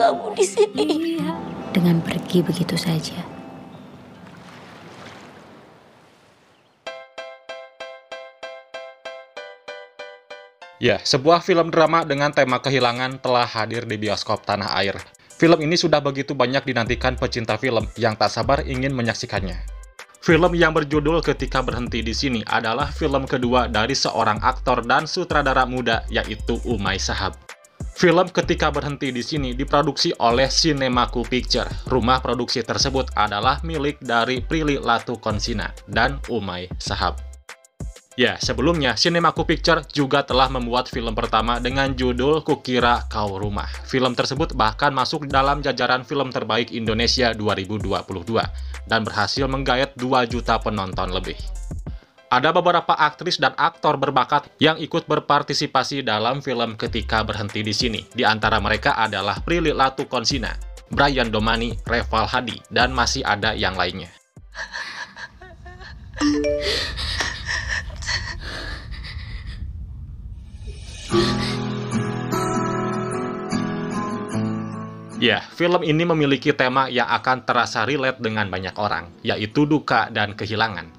kamu di sini. Dengan pergi begitu saja. Ya, sebuah film drama dengan tema kehilangan telah hadir di bioskop tanah air. Film ini sudah begitu banyak dinantikan pecinta film yang tak sabar ingin menyaksikannya. Film yang berjudul Ketika Berhenti di Sini adalah film kedua dari seorang aktor dan sutradara muda, yaitu Umay Shahab. Film Ketika Berhenti di Sini diproduksi oleh Cinemaku Picture. Rumah produksi tersebut adalah milik dari Prilly Latuconsina dan Umay Shahab. Ya, sebelumnya Cinemaku Picture juga telah membuat film pertama dengan judul Kukira Kau Rumah. Film tersebut bahkan masuk dalam jajaran film terbaik Indonesia 2022 dan berhasil menggayat 2 juta penonton lebih. Ada beberapa aktris dan aktor berbakat yang ikut berpartisipasi dalam film Ketika Berhenti di Sini. Di antara mereka adalah Prilly Latuconsina, Brian Domani, Reval Hadi, dan masih ada yang lainnya. Ya, film ini memiliki tema yang akan terasa relate dengan banyak orang, yaitu duka dan kehilangan.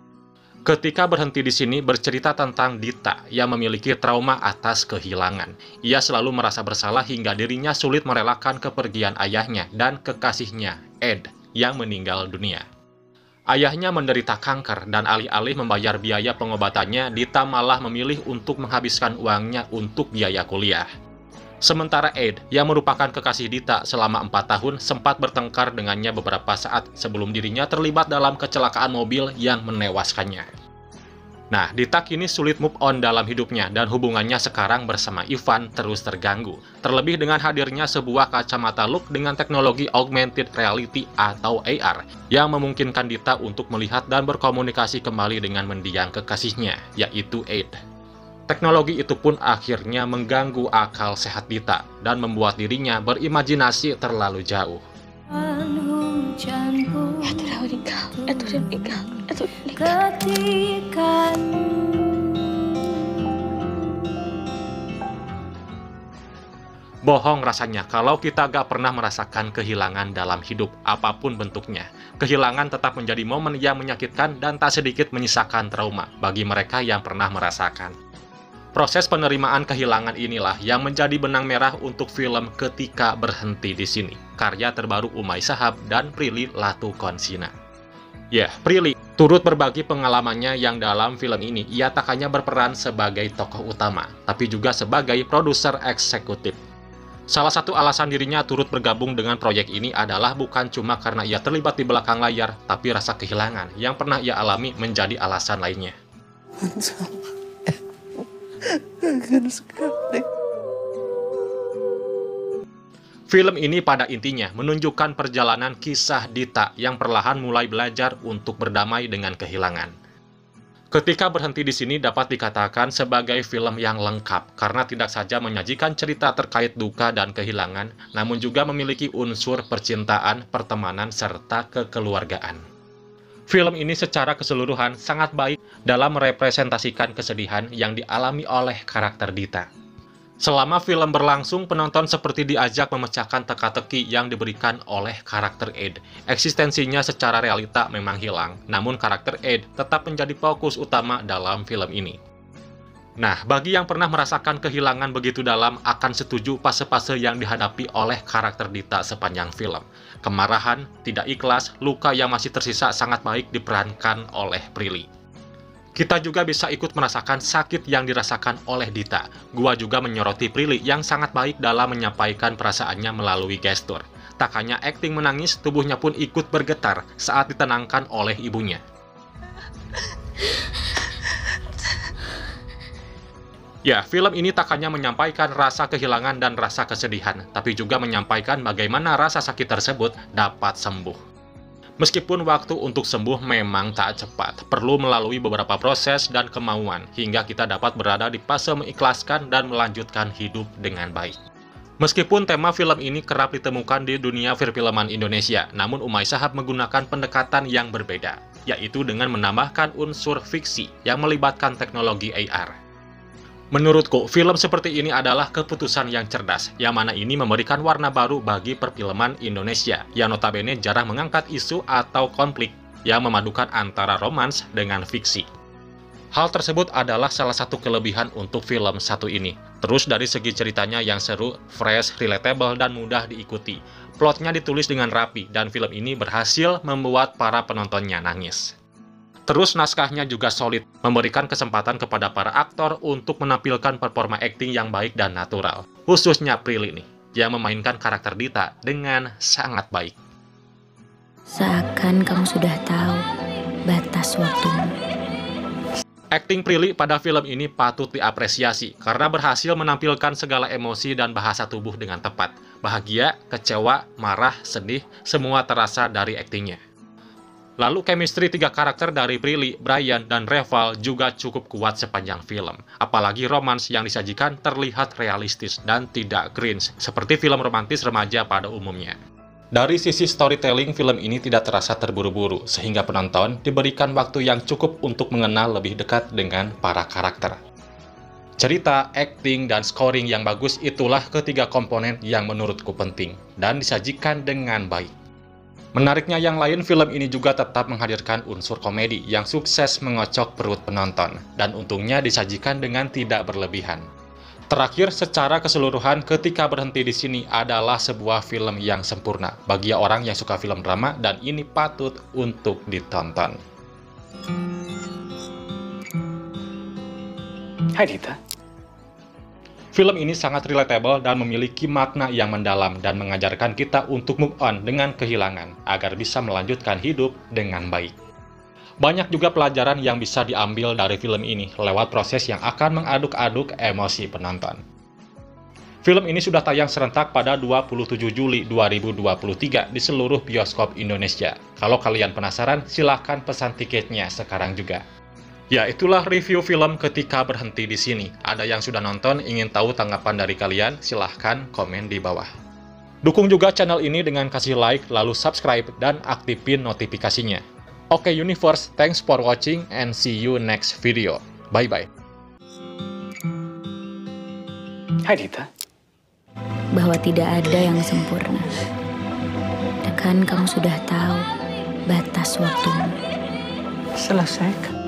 Ketika Berhenti di Sini bercerita tentang Dita yang memiliki trauma atas kehilangan. Ia selalu merasa bersalah hingga dirinya sulit merelakan kepergian ayahnya dan kekasihnya, Ed, yang meninggal dunia. Ayahnya menderita kanker dan alih-alih membayar biaya pengobatannya, Dita malah memilih untuk menghabiskan uangnya untuk biaya kuliah. Sementara Ed, yang merupakan kekasih Dita selama 4 tahun, sempat bertengkar dengannya beberapa saat sebelum dirinya terlibat dalam kecelakaan mobil yang menewaskannya. Nah, Dita kini sulit move on dalam hidupnya dan hubungannya sekarang bersama Ivan terus terganggu. Terlebih dengan hadirnya sebuah kacamata look dengan teknologi augmented reality atau AR yang memungkinkan Dita untuk melihat dan berkomunikasi kembali dengan mendiang kekasihnya, yaitu Ed. Teknologi itu pun akhirnya mengganggu akal sehat Dita dan membuat dirinya berimajinasi terlalu jauh. Bohong rasanya kalau kita gak pernah merasakan kehilangan dalam hidup, apapun bentuknya. Kehilangan tetap menjadi momen yang menyakitkan dan tak sedikit menyisakan trauma bagi mereka yang pernah merasakan. Proses penerimaan kehilangan inilah yang menjadi benang merah untuk film Ketika Berhenti di Sini, karya terbaru Umay Shahab dan Prilly Latuconsina. Ya, Prilly turut berbagi pengalamannya yang dalam film ini ia tak hanya berperan sebagai tokoh utama, tapi juga sebagai produser eksekutif. Salah satu alasan dirinya turut bergabung dengan proyek ini adalah bukan cuma karena ia terlibat di belakang layar, tapi rasa kehilangan yang pernah ia alami menjadi alasan lainnya. Film ini pada intinya menunjukkan perjalanan kisah Dita yang perlahan mulai belajar untuk berdamai dengan kehilangan. Ketika Berhenti di Sini dapat dikatakan sebagai film yang lengkap karena tidak saja menyajikan cerita terkait duka dan kehilangan, namun juga memiliki unsur percintaan, pertemanan, serta kekeluargaan. Film ini secara keseluruhan sangat baik dalam merepresentasikan kesedihan yang dialami oleh karakter Dita. Selama film berlangsung, penonton seperti diajak memecahkan teka-teki yang diberikan oleh karakter Ed. Eksistensinya secara realita memang hilang, namun karakter Ed tetap menjadi fokus utama dalam film ini. Nah, bagi yang pernah merasakan kehilangan begitu dalam akan setuju fase-fase yang dihadapi oleh karakter Dita sepanjang film. Kemarahan, tidak ikhlas, luka yang masih tersisa sangat baik diperankan oleh Prilly. Kita juga bisa ikut merasakan sakit yang dirasakan oleh Dita. Gua juga menyoroti Prilly yang sangat baik dalam menyampaikan perasaannya melalui gestur. Tak hanya akting menangis, tubuhnya pun ikut bergetar saat ditenangkan oleh ibunya. Ya, film ini tak hanya menyampaikan rasa kehilangan dan rasa kesedihan, tapi juga menyampaikan bagaimana rasa sakit tersebut dapat sembuh. Meskipun waktu untuk sembuh memang tak cepat, perlu melalui beberapa proses dan kemauan, hingga kita dapat berada di fase mengikhlaskan dan melanjutkan hidup dengan baik. Meskipun tema film ini kerap ditemukan di dunia perfilman Indonesia, namun Umay Shahab menggunakan pendekatan yang berbeda, yaitu dengan menambahkan unsur fiksi yang melibatkan teknologi AR. Menurutku, film seperti ini adalah keputusan yang cerdas, yang mana ini memberikan warna baru bagi perfilman Indonesia, yang notabene jarang mengangkat isu atau konflik yang memadukan antara romans dengan fiksi. Hal tersebut adalah salah satu kelebihan untuk film satu ini. Terus dari segi ceritanya yang seru, fresh, relatable, dan mudah diikuti. Plotnya ditulis dengan rapi, dan film ini berhasil membuat para penontonnya nangis. Terus naskahnya juga solid, memberikan kesempatan kepada para aktor untuk menampilkan performa akting yang baik dan natural. Khususnya Prilly nih, yang memainkan karakter Dita dengan sangat baik. Seakan kamu sudah tahu batas waktumu. Akting Prilly pada film ini patut diapresiasi karena berhasil menampilkan segala emosi dan bahasa tubuh dengan tepat. Bahagia, kecewa, marah, sedih, semua terasa dari aktingnya. Lalu chemistry tiga karakter dari Prilly, Brian, dan Reval juga cukup kuat sepanjang film. Apalagi romans yang disajikan terlihat realistis dan tidak cringe, seperti film romantis remaja pada umumnya. Dari sisi storytelling, film ini tidak terasa terburu-buru, sehingga penonton diberikan waktu yang cukup untuk mengenal lebih dekat dengan para karakter. Cerita, acting, dan scoring yang bagus itulah ketiga komponen yang menurutku penting, dan disajikan dengan baik. Menariknya yang lain, film ini juga tetap menghadirkan unsur komedi yang sukses mengocok perut penonton, dan untungnya disajikan dengan tidak berlebihan. Terakhir, secara keseluruhan, Ketika Berhenti di Sini adalah sebuah film yang sempurna bagi orang yang suka film drama, dan ini patut untuk ditonton. Hai Dita. Film ini sangat relatable dan memiliki makna yang mendalam dan mengajarkan kita untuk move on dengan kehilangan agar bisa melanjutkan hidup dengan baik. Banyak juga pelajaran yang bisa diambil dari film ini lewat proses yang akan mengaduk-aduk emosi penonton. Film ini sudah tayang serentak pada 27 Juli 2023 di seluruh bioskop Indonesia. Kalau kalian penasaran, silahkan pesan tiketnya sekarang juga. Ya, itulah review film Ketika Berhenti di Sini. Ada yang sudah nonton, ingin tahu tanggapan dari kalian? Silahkan komen di bawah. Dukung juga channel ini dengan kasih like, lalu subscribe, dan aktifin notifikasinya. Oke Universe, thanks for watching and see you next video. Bye-bye. Hai Dita. Bahwa tidak ada yang sempurna. Kan kamu sudah tahu batas waktumu. Selesaikan.